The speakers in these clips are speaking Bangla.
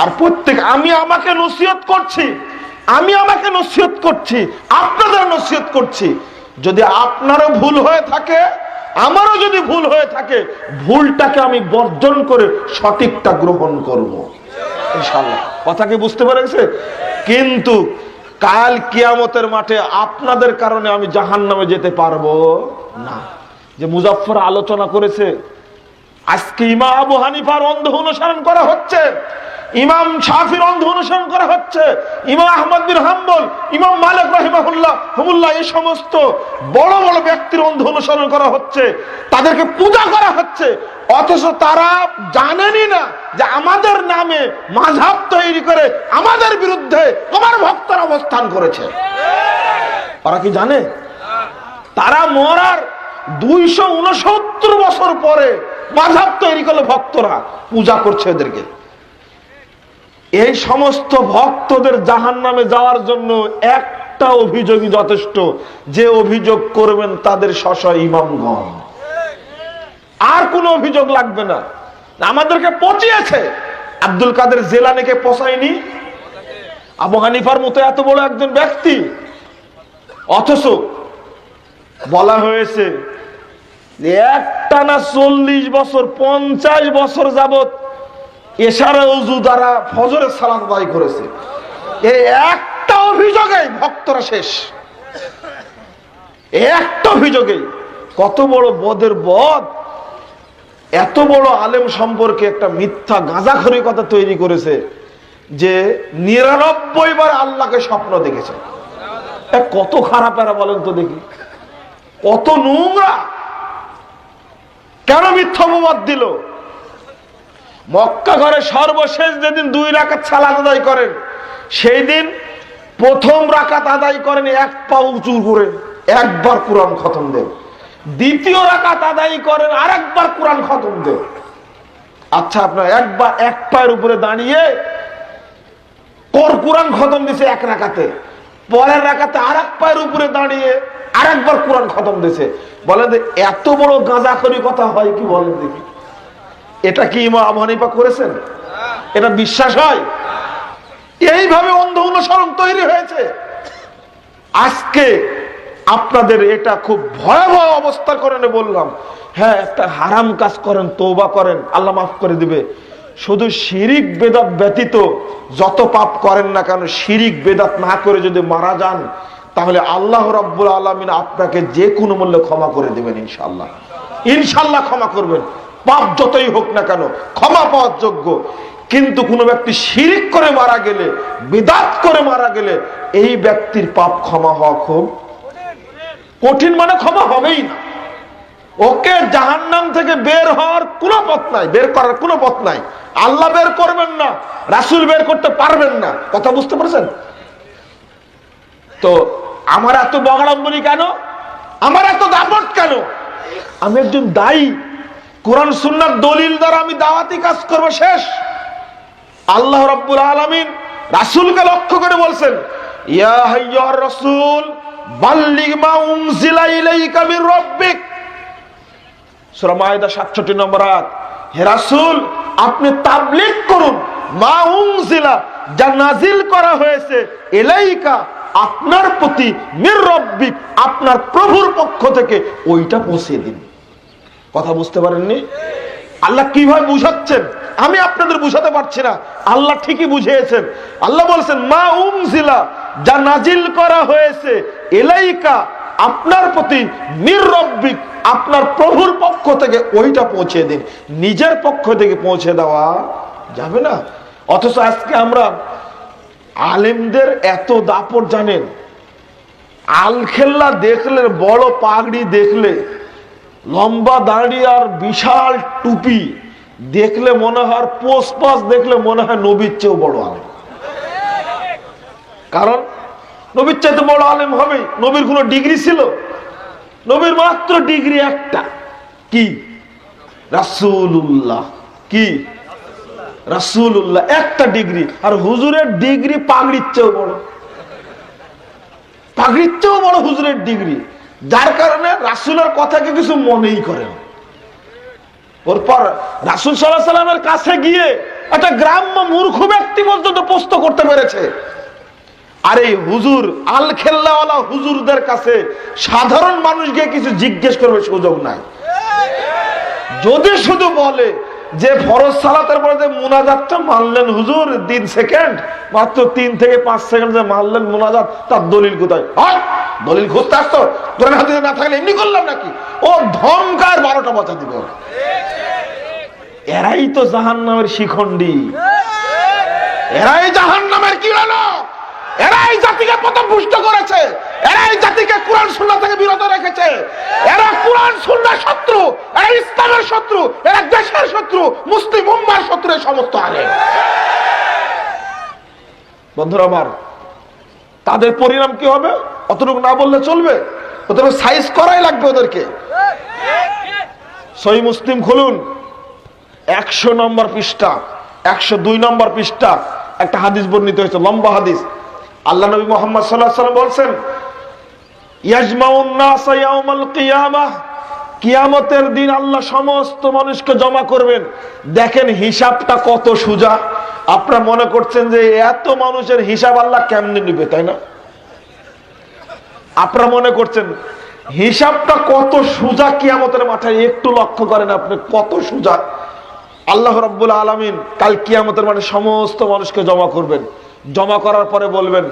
আর প্রত্যেক আমি আমাকে নসিহত করছি, আপনাদের নসিহত করছি। যদি আপনারও ভুল হয়ে থাকে, আমারও যদি ভুল হয়ে থাকে, ভুলটাকে আমি বর্জন করে সঠিকটা গ্রহণ করব ইনশাআল্লাহ। কথা কি বুঝতে পেরেছে? কিন্তু কাল কিয়ামতের মাঠে আপনাদের কারণে আমি জাহান্নামে যেতে পারবো না। যে মুজাফফর আলোচনা করেছে, আজকে ইমাম আবু হানিফার অন্ধ অনুসরণ করা হচ্ছে, ইমাম শাফির অন্ধ অনুসরণ করা হচ্ছে, ইমাম আহমদ বিন হাম্বল, ইমাম মালিক রাহিমাহুল্লাহ, এই সমস্ত বড় বড় ব্যক্তির অন্ধ অনুসরণ করা হচ্ছে, তাদেরকে পূজা করা হচ্ছে। অথচ তারা জানেনই না যে আমাদের নামে মাযহাব তৈরি করে আমাদের বিরুদ্ধে তোমার ভক্তরা অবস্থান করেছে। ওরা কি জানে? তারা মরার 269 বছর পরে মাযহাব তৈরি করলে ভক্তরা পূজা করছে এদেরকে। এই সমস্ত ভক্তদের জাহান্নামে যাওয়ার জন্য একটা অভিযোগই যথেষ্ট, যে অভিযোগ করবেন তাদের স্ব ইমামগণ, আর কোনো অভিযোগ লাগবে না। আমাদেরকে পচিয়েছে, আব্দুল কাদের জিলানীকে পচায়নি? আবু হানিফার মতো এত বড় একজন ব্যক্তি, অথচ বলা হয়েছে যে একটানা 40 বছর 50 বছর যাবত এশারা ওযু দ্বারা ফজরের সালাত আদায় করেছে। এই একটা অভিযোগে ভক্তরা শেষ, একটা অভিযোগে। কত বড় বদের বদ! এত বড় আলেম সম্পর্কে একটা মিথ্যা গাঁজাখড়ি কথা তৈরি করেছে যে 99 বার আল্লাহকে স্বপ্ন দেখেছে। কত খারাপ এরা বলেন তো দেখি, কত নোংরা! কেন মিথ্যা অপবাদ দিল? মক্কা ঘরে সর্বশেষ যেদিন 2 রাকাত সালাত আদায় করেন, সেই দিন প্রথম রাকাত আদায় করেন এক পা উঁচু করে, একবার কোরআন খতম দেন। দ্বিতীয় রাকাত আদায় করেন আরেকবার কোরআন খতম দেন। আচ্ছা, আপনার একবার এক পায়ের উপরে দাঁড়িয়ে কোরআন খতম দিছে এক রাকাতে, পরের রাকাতে আরেক পায়ের উপরে দাঁড়িয়ে আরেকবার কোরআন খতম দিছে। বলেন এত বড় গাঁজাখড়ি কথা হয় কি? বলেন দেখি, এটা কি ইমাম আবু হানিফা করেছেন? এটা বিশ্বাস হয়? এইভাবে অন্ধ অনুসরণ তৈরি হয়েছে। আজকে আপনাদের এটা খুব ভয়াবহ অবস্থার কারণে বললাম, হ্যাঁ, একটা হারাম কাজ করেন, তওবা করেন, আল্লাহ মাফ করে দিবে। শুধু শিরিক বেদাত ব্যতীত যত পাপ করেন না কেন, শিরিক বেদাত না করে যদি মারা যান, তাহলে আল্লাহ রাব্বুল আলামিন আপনাকে যে কোনো মূল্যে ক্ষমা করে দিবেন ইনশাআল্লাহ। ইনশাআল্লাহ ক্ষমা করবেন, পাপ যতই হোক না কেন ক্ষমা পাওয়ার যোগ্য। কিন্তু কোন ব্যক্তি শিরিক করে মারা গেলে, বিদআত করে মারা গেলে, এই ব্যক্তির পাপ ক্ষমা হওয়া খুব কঠিন, মানে ক্ষমা হবেই না। ওকে জাহান্নাম থেকে বের হওয়ার কোনো পথ নাই, বের করার কোনো পথ নাই। আল্লাহ বের করবেন না, রাসূল বের করতে পারবেন না। কথা বুঝতে পারছেন? তো আমার এত বগাড়ম্বরী কেন? আমার এত দাপট কেন? আমি একজন দায়ী, কোরআন সুন্নাহর দলিল দ্বারা আমি দাওয়াতি কাজ করব, শেষ। আল্লাহ রাব্বুল আলামিন রাসূলকে লক্ষ্য করে বলছেন, ইয়া আইয়ুহার রাসূল বাল্লিগ মা উনজিলা ইলাইকা মির রাব্বিক। সূরা মায়েদা 67 নম্বর আয়াত। হে রাসূল, আপনি তাবলীগ করুন, মা উনজিলা, যা নাজিল করা হয়েছে, ইলাইকা, আপনার প্রতি, মির রাব্বিক, আপনার প্রভুর পক্ষ থেকে, ওইটা পৌঁছে দিন। কথা বুঝতে পারেননি? আল্লাহ কিভাবে বুঝাচ্ছেন আমি আপনাদের বুঝাতে পারছি না, আল্লাহ ঠিকই বুঝিয়েছেন। আল্লাহ বলছেন মা উনজিলা, যা নাজিল করা হয়েছে, ইলাইকা, আপনার প্রতি, মির রাব্বিক, আপনার প্রভুর পক্ষ থেকে, ওইটা পৌঁছে দিন। নিজের পক্ষ থেকে পৌঁছে দেওয়া যাবে না। অথচ আজকে আমরা আলেমদের এত দাপট জানেন, আলখেল্লা দেখলে, বড় পাগড়ি দেখলে, লম্বা দাড়ি আর বিশাল টুপি দেখলে মনে হয়, পোস্ট দেখলে মনে হয় নবীর চেয়েও বড় আলেম। কারণ নবীর চাইতে বড় আলেম হবে? নবীর কোনো ডিগ্রি ছিল? নবীর মাত্র ডিগ্রি একটা, কি? রাসূলুল্লাহ। কি? রাসূলুল্লাহ, একটা ডিগ্রি। আর হুজুরের ডিগ্রি পাগড়ির চেয়েও বড়, পাগড়ির চেয়েও বড় হুজুরের ডিগ্রি। যার কারণে রাসূলের কথাকে কিছু মনেই করেন। ওরপর রাসূল সাল্লাল্লাহু আলাইহি ওয়াসাল্লামের কাছে গিয়ে একটা গ্রাম্য মূর্খ ব্যক্তি ব্যক্তি পর্যন্ত প্রশ্ন করতে পেরেছে। আর এই হুজুর আল খেল্লাওয়ালা হুজুরদের কাছে সাধারণ মানুষ গিয়ে কিছু জিজ্ঞেস করবে সুযোগ নাই। যদি শুধু বলে যে ফরজ সালাতের পরে যে মুনাজাতটা মানলেন হুজুর 3 সেকেন্ড, মাত্র 3 থেকে 5 সেকেন্ড যে মানলেন মুনাজাত, তার দলিল কোথায়? দলিল খুঁজতে আসতো, কোরআন হাদিসে না থাকলে এমনি করলাম নাকি? ও ধমকার 12টা বাঁচা দিব। এরাই তো জাহান্নামের শিখণ্ডী, এরাই জাহান্নামের কিরানো, এরাই জাতিকে পথভ্রষ্ট করেছে, এরাই জাতিকে কোরআন সুন্নাহ থেকে বিরত রেখেছে। এরা কোরআন সুন্নাহর শত্রু, এরা ইসলামের শত্রু, এরা দেশের শত্রু, মুসলিম উম্মার শত্রু, এই সমস্ত আলেম। বন্ধুরা আমার, তাদের পরিণাম কি হবে অতটুকু না বললে চলবে, অতটুকু সাইজ করাই লাগবে ওদেরকে। সহিহ মুসলিম খুলুন, 100 নম্বর পৃষ্ঠা, 102 নম্বর পৃষ্ঠা একটা হাদিস বর্ণিত হয়েছে, লম্বা হাদিস। আল্লাহ নবী মুহাম্মদ সাল্লাল্লাহু আলাইহি ওয়াসাল্লাম বলছেন, ইয়াজমাউন নাস ইয়াউমাল কিয়ামাহ, কিয়ামতের দিন আল্লাহ সমস্ত মানুষকে জমা করবেন। দেখেন হিসাবটা কত সোজা। আপনারা মনে করছেন যে এত মানুষের হিসাব আল্লাহ কেমনে নেবে, তাই না? আপনারা মনে করছেন হিসাবটা কত সোজা কিয়ামতের মাঠে। একটু লক্ষ্য করেন আপনি কত সোজা। আল্লাহ রাব্বুল আলামিন কাল কিয়ামতের মাঠে সমস্ত মানুষকে জমা করবেন। জমা করার পরে বলবেন,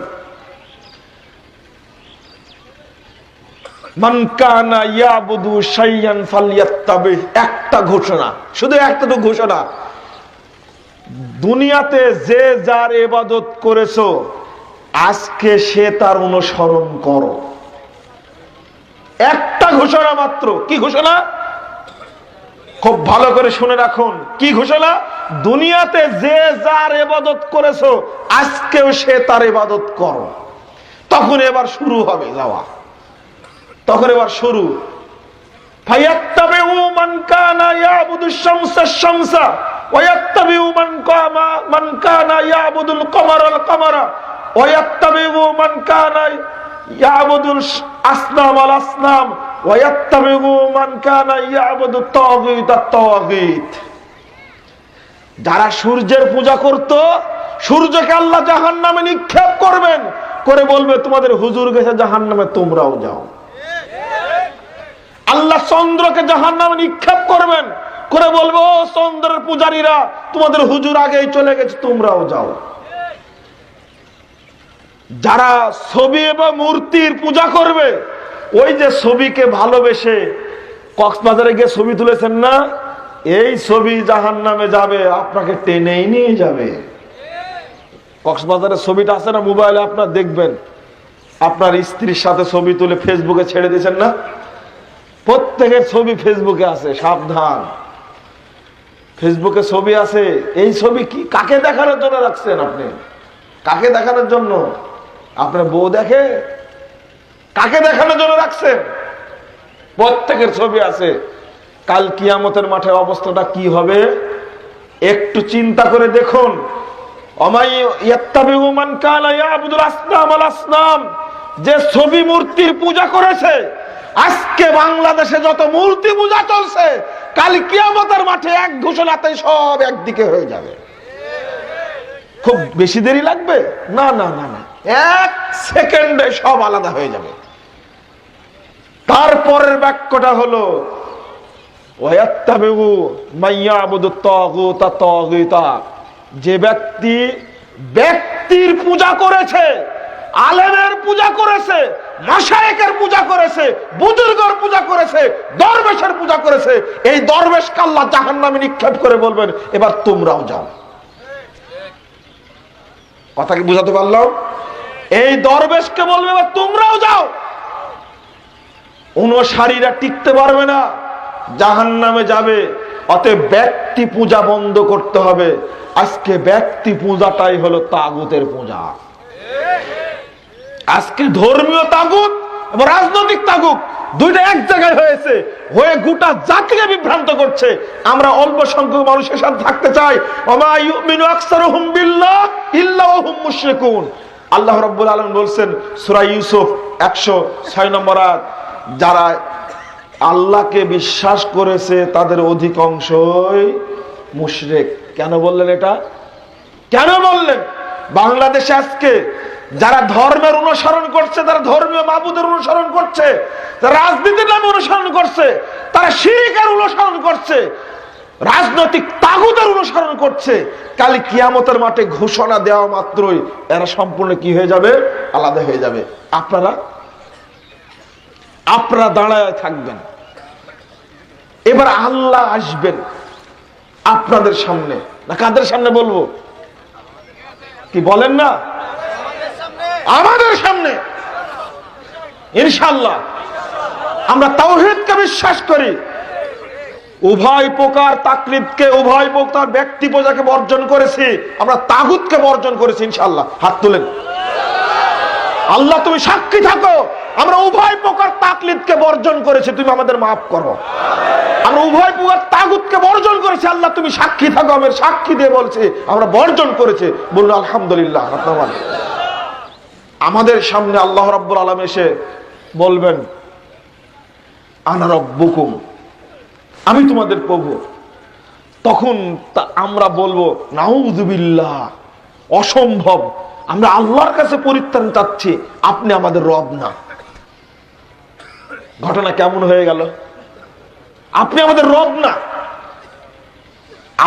মান কানা ইয়াবুদু শাইয়ান ফালইয়াত্তাবিহ। একটা ঘোষণা, শুধু একটা ঘোষণা, দুনিয়াতে যে যার ইবাদত করেছো আজকে সে তার অনুসরণ করো। একটা ঘোষণা মাত্র। কি ঘোষণা? খুব ভালো করে শুনে রাখুন, কি ঘোষণা? দুনিয়াতে যে যার ইবাদত করেছো আজকেও সে তার ইবাদত করো। তখন এবার শুরু হবে যাওয়া, তখন এবার শুরু। ফায়াত্তাবিউ মান কানা ইয়াবুদুশ শামসা শামসা ওয়া ইয়াত্তাবিউ মান কানা ইয়াবুদুল কমারাল কমারা ওয়া ইয়াত্তাবিউ মান কানা ইয়াবুদুল আসনাম আল আসনাম ওয়া ইয়াত্তাবিউ মান কানা ইয়াবুদুত তাগুত আত তাগুত। যারা সূর্যের পূজা করত, সূর্যকে আল্লাহ জাহান্নামে নিক্ষেপ করবেন, করে বলবে তোমাদের হুজুর গেছে জাহান্নামে, তোমরাও যাও। আল্লাহ চন্দ্রকে জাহান্নামে নিক্ষেপ করবেন, করে বলবো ও চন্দ্রের পূজারীরা, তোমাদের হুজুর আগেই চলে গেছে, তোমরাও যাও। যারা ছবি এবং মূর্তির পূজা করবে, ওই যে ছবিকে ভালোবেসে কক্সবাজারে গিয়ে ছবি তুলেছেন না, এই ছবি জাহান্নামে যাবে, আপনাকে টেনেই নিয়ে যাবে। কক্সবাজারের ছবিটা আছে না মোবাইলে, আপনার দেখবেন, আপনার স্ত্রীর সাথে ছবি তুলে ফেসবুকে ছেড়ে দিয়েছেন না, প্রত্যেকের ছবি ফেসবুকে আছে, সাবধান। ফেসবুকে ছবি আছে, এই ছবি কি কাকে দেখানোর জন্য রাখছেন আপনি? কাকে দেখানোর জন্য? আপনার বউ দেখে? কাকে দেখানোর জন্য রাখছেন? প্রত্যেকের ছবি আছে। কাল কিয়ামতের মাঠে অবস্থাটা কি হবে একটু চিন্তা করে দেখুন। যে ছবি মূর্তির পূজা করেছে, আজকে বাংলাদেশে যত মূর্তি পূজা চলছে, কাল কিয়ামতের মাঠে এক ঘোষণাতে সব একদিকে হয়ে যাবে। খুব বেশি দেরি লাগবে না, না না না, 1 সেকেন্ডে সব আলাদা হয়ে যাবে। তারপরের বাক্যটা হলো যে ব্যক্তি ব্যক্তির পূজা করেছে, আলেমের পূজা করেছে, মাশায়েখের পূজা করেছে, বুজুর্গের পূজা করেছে, দরবেশের পূজা করেছে, এই দরবেশকে আল্লাহ জাহান্নামে নিক্ষেপ করে বলবেন এবার তোমরাও যাও। কথা কি বুঝাতে পারলাম? এই দরবেশকে বলবে এবার তোমরাও যাও। অনুসারীরা টিকতে পারবে না, জাহান্নামে যাবে। অতএব ব্যক্তি পূজা বন্ধ করতে হবে। আজকে ব্যক্তি পূজাটাই হলো তাগুতের পূজা। আজকে ধর্মীয় তাগুত এবং রাজনৈতিক তাগুত দুইটা এক জায়গায় হয়েছে, হয়ে গোটা জাতিকে বিভ্রান্ত করছে। আমরা অল্প সংখ্যক মানুষের সাথে থাকতে চাই। ওমা ইউমিনু আকসারুহুম বিল্লাহ ইল্লা ওয়া হুম মুশরিকুন। আল্লাহ রাব্বুল আলামিন বলেন সূরা ইউসুফ 106 নম্বর আয়াত, যারা আল্লাহকে বিশ্বাস করেছে তাদের অধিকাংশই মুশরিক। কেন বললেন এটা? কেন বললেন? বাংলাদেশে আজকে যারা ধর্মের অনুসরণ করছে, তারা ধর্মীয় মাবুদের অনুসরণ করছে, যারা রাজনীতির নামে অনুসরণ করছে, তারা শিরকের অনুসরণ করছে, রাজনৈতিক তাগুদের অনুসরণ করছে, কাল কিয়ামতের মাঠে ঘোষণা দেওয়া মাত্রই এরা সম্পূর্ণ কি হয়ে যাবে? আলাদা হয়ে যাবে। আপনারা দাঁড়ায় থাকবেন, এবার আল্লাহ আসবেন আপনাদের সামনে, না কাদের সামনে বলবো? কি বলেন না? আমাদের সামনে ইনশাআল্লাহ। আমরা তাওহীদকে বিশ্বাস করি, উভয় প্রকার তাকলিদকে, উভয় প্রকার ব্যক্তি পূজাকে বর্জন করেছি, আমরা তাগুতকে বর্জন করেছি ইনশাআল্লাহ। হাত তুলেন। আল্লাহ তুমি সাক্ষী থাকো, আমরা উভয় প্রকার তাকলিদকে বর্জন করেছি, তুমি আমাদের মাফ করো। আমরা উভয় প্রকার তাগুতকে বর্জন করেছি, আল্লাহ তুমি সাক্ষী থাকো, আমার সাক্ষী দিয়ে বলছি আমরা বর্জন করেছি। বলুন আলহামদুলিল্লাহ। আমাদের সামনে আল্লাহ রাব্বুল আলামিন এসে বলবেন আনা রাব্বুকুম, আমি তোমাদের প্রভু। তখন আমরা বলবো নাউযুবিল্লাহ, অসম্ভব, আমরা আল্লাহর কাছে পরিত্রাণ চাচ্ছি, আপনি আমাদের রব না। ঘটনা কেমন হয়ে গেল? আপনি আমাদের রব না।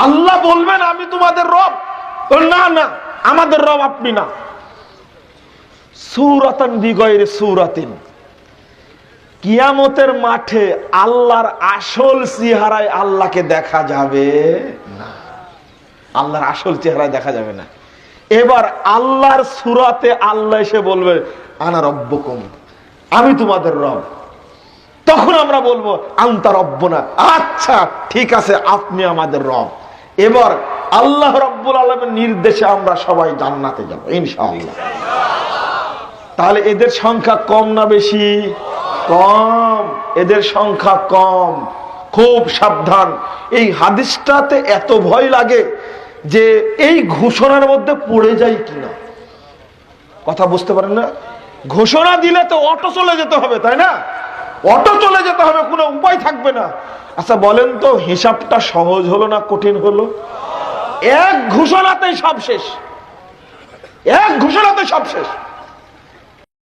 আল্লাহ বলবেন আমি তোমাদের রব, না না আমাদের রব আপনি না। সূরাতান বিগাইরি সূরাতিন, কিয়ামতের মাঠে আল্লাহর আসল চেহারায় আল্লাহকে দেখা যাবে না। আল্লাহর আসল চেহারায় দেখা যাবে না। এবার আল্লাহর সূরাতে আল্লাহ এসে বলবে আনা রব্বুকুম, আমি তোমাদের রব। তখন আমরা বলবো আনতা রব্বুনা, আচ্ছা ঠিক আছে আপনি আমাদের রব। এবার আল্লাহ রাব্বুল আলামিনের নির্দেশে আমরা সবাই জান্নাতে যাব ইনশাআল্লাহ। তাহলে এদের সংখ্যা কম না বেশি? কম। এদের সংখ্যা কম। খুব সাবধান। এই হাদিসটাতে এত ভয় লাগে যে এই ঘোষণার মধ্যে পড়ে যায় কিনা, কথা বুঝতে পারেন না? ঘোষণা দিলে তো অটো চলে যেতে হবে, তাই না? অটো চলে যেতে হবে, কোনো উপায় থাকবে না। আচ্ছা বলেন তো, হিসাবটা সহজ হলো না কঠিন হলো? এক ঘোষণাতেই সব শেষ, এক ঘোষণাতেই সব শেষ।